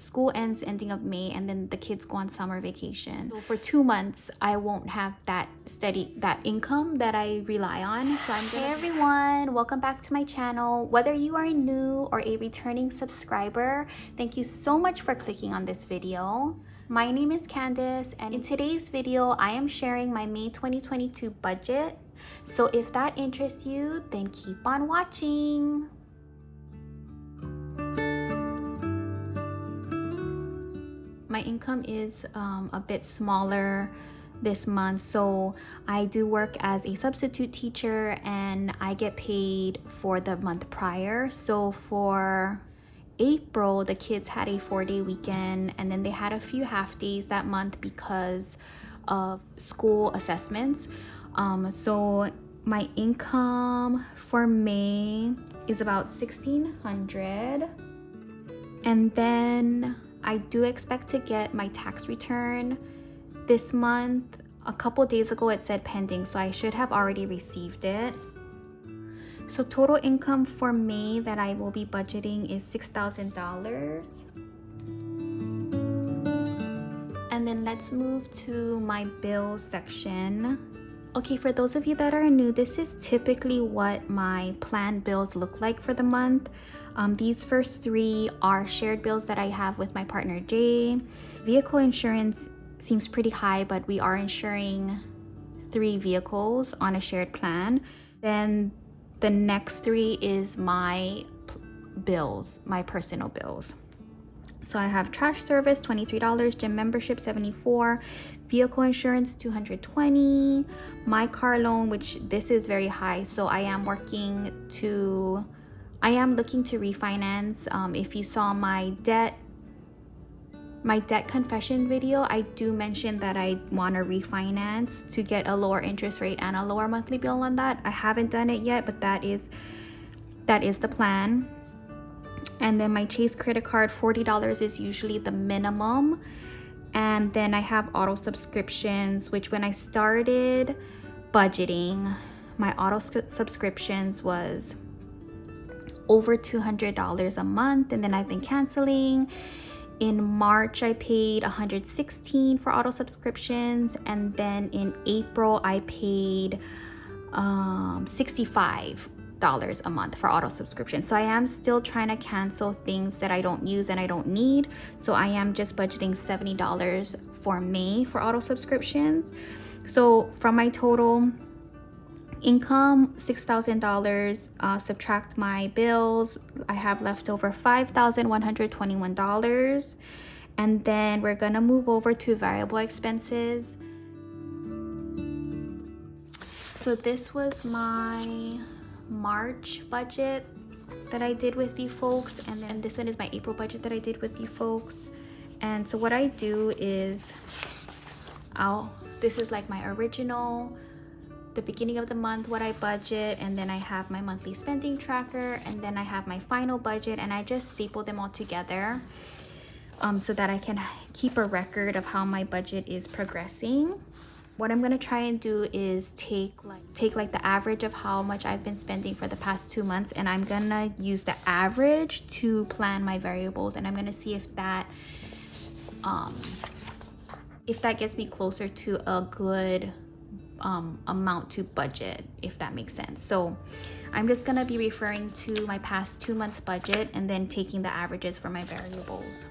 school ends ending of May, and then the kids go on summer vacation. So for 2 months, I won't have that income that I rely on. So Hey everyone, welcome back to my channel. Whether you are new or a returning subscriber, thank you so much for clicking on this video. My name is Candice, and in today's video, I am sharing my May 2022 budget. So if that interests you, then keep on watching. My income is a bit smaller this month, so I do work as a substitute teacher and I get paid for the month prior. So for April, the kids had a 4-day weekend, and then they had a few half days that month because of school assessments. So my income for May is about $1,600, and then I do expect to get my tax return this month. A couple days ago it said pending, so I should have already received it. So total income for May that I will be budgeting is $6,000. And then let's move to my bills section. Okay, for those of you that are new, this is typically what my planned bills look like for the month. These first 3 are shared bills that I have with my partner Jay. Vehicle insurance seems pretty high, but we are insuring 3 vehicles on a shared plan. Then the next 3 is my bills, my personal bills. So I have trash service, $23, gym membership, $74, vehicle insurance, $220, my car loan, which this is very high, so I am looking to refinance. If you saw my debt confession video, I do mention that I want to refinance to get a lower interest rate and a lower monthly bill on that. I haven't done it yet, but that is the plan. And then my Chase credit card, $40 is usually the minimum. And then I have auto subscriptions, which when I started budgeting, my auto subscriptions was over $200 a month, and then I've been canceling. In March, I paid $116 for auto subscriptions, and then in April, I paid $65 a month for auto subscription. So I am still trying to cancel things that I don't use and I don't need. So I am just budgeting $70 for May for auto subscriptions. So from my total income, $6,000, subtract my bills, I have left over $5,121. And then we're gonna move over to variable expenses. So this was my March budget that I did with you folks, and then this one is my April budget that I did with you folks. And so what I do is this is like my original, the beginning of the month, what I budget, and then I have my monthly spending tracker, and then I have my final budget, and I just staple them all together so that I can keep a record of how my budget is progressing. What I'm gonna try and do is take like the average of how much I've been spending for the past 2 months, and I'm gonna use the average to plan my variables, and I'm gonna see if that gets me closer to a good amount to budget, if that makes sense. So I'm just gonna be referring to my past 2 months budget and then taking the averages for my variables.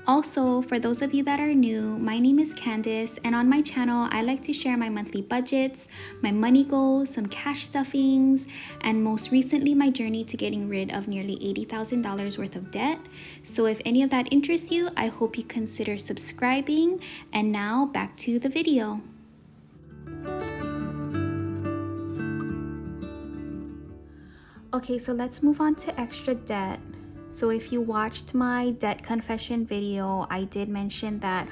Also, for those of you that are new, my name is Candice, and on my channel, I like to share my monthly budgets, my money goals, some cash stuffings, and most recently, my journey to getting rid of nearly $80,000 worth of debt. So if any of that interests you, I hope you consider subscribing. And now back to the video. Okay, so let's move on to extra debt. So if you watched my debt confession video, I did mention that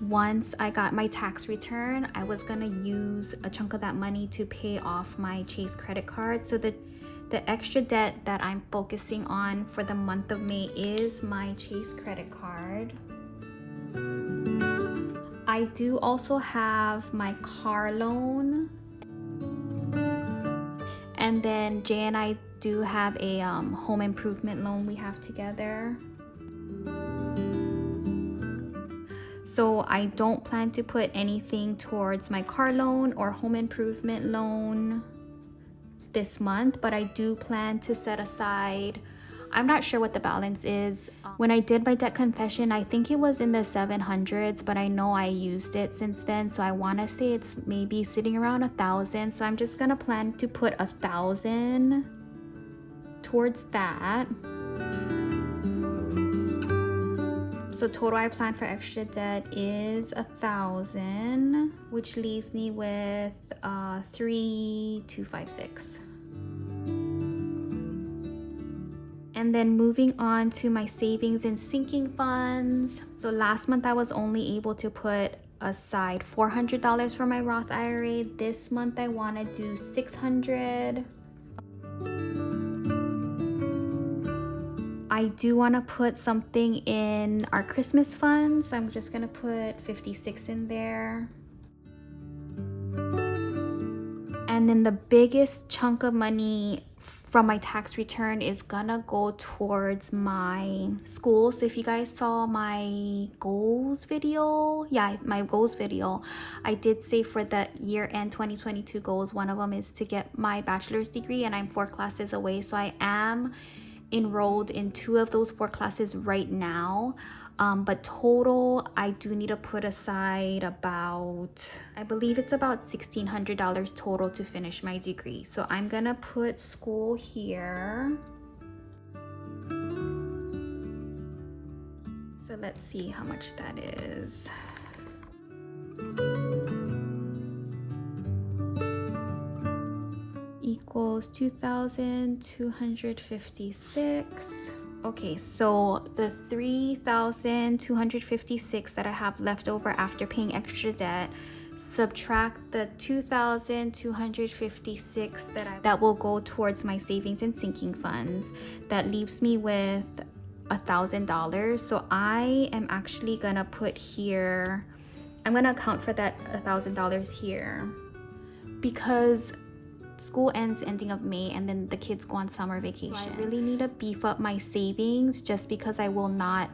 once I got my tax return, I was gonna use a chunk of that money to pay off my Chase credit card. So the extra debt that I'm focusing on for the month of May is my Chase credit card. I do also have my car loan. And then Jay and I do have a home improvement loan we have together. So I don't plan to put anything towards my car loan or home improvement loan this month, but I do plan to set aside, I'm not sure what the balance is. When I did my debt confession, I think it was in the 700s, but I know I used it since then, so I want to say it's maybe sitting around 1,000. So I'm just gonna plan to put 1,000 towards that. So total I plan for extra debt is 1,000, which leaves me with 3,256. And then moving on to my savings and sinking funds. So last month I was only able to put aside $400 for my Roth IRA. This month I want to do $600. I do want to put something in our Christmas fund, so I'm just gonna put 56 in there. And then the biggest chunk of money from my tax return is gonna go towards my school. So if you guys saw my goals video, my goals video, I did say for the year-end 2022 goals, one of them is to get my bachelor's degree, and I'm 4 classes away. So I am enrolled in 2 of those 4 classes right now. But total, I do need to put aside about, I believe it's about $1,600 total to finish my degree. So I'm gonna put school here. So let's see how much that is. Equals 2,256. Okay, so the 3,256 that I have left over after paying extra debt, subtract the 2,256 that will go towards my savings and sinking funds. That leaves me with $1,000. So I am actually gonna put here, I'm gonna account for that $1,000 here, because school ends ending of May and then the kids go on summer vacation. So I really need to beef up my savings just because I will not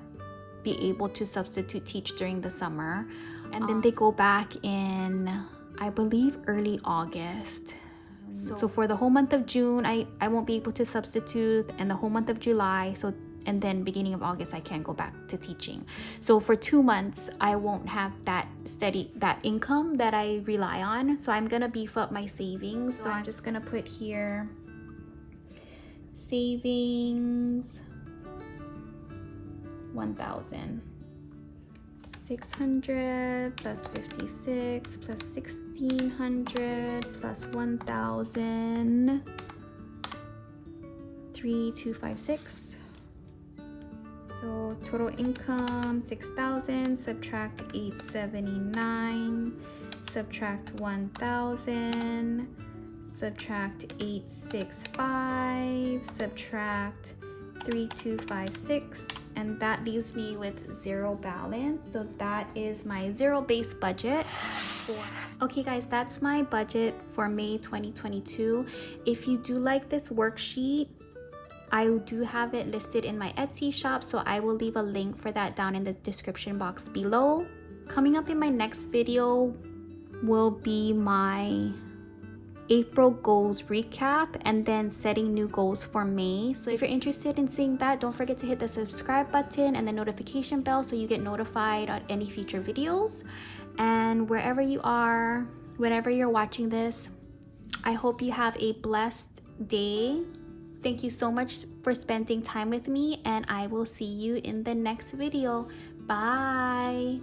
be able to substitute teach during the summer. And then they go back in, I believe, early August. So for the whole month of June, I won't be able to substitute, and the whole month of July, and then beginning of August I can go back to teaching. So for 2 months I won't have that income that I rely on. So I'm gonna beef up my savings. So I'm just gonna put here savings 1,000. 600 plus 56 plus 1,600 plus 1,000, 3,256. So total income 6,000, subtract 879, subtract 1,000, subtract 865, subtract 3,256, and that leaves me with 0 balance. So that is my 0 base budget. Okay guys, that's my budget for May 2022. If you do like this worksheet, I do have it listed in my Etsy shop, so I will leave a link for that down in the description box below. Coming up in my next video will be my April goals recap and then setting new goals for May. So if you're interested in seeing that, don't forget to hit the subscribe button and the notification bell so you get notified on any future videos. And wherever you are, whenever you're watching this, I hope you have a blessed day. Thank you so much for spending time with me, and I will see you in the next video. Bye.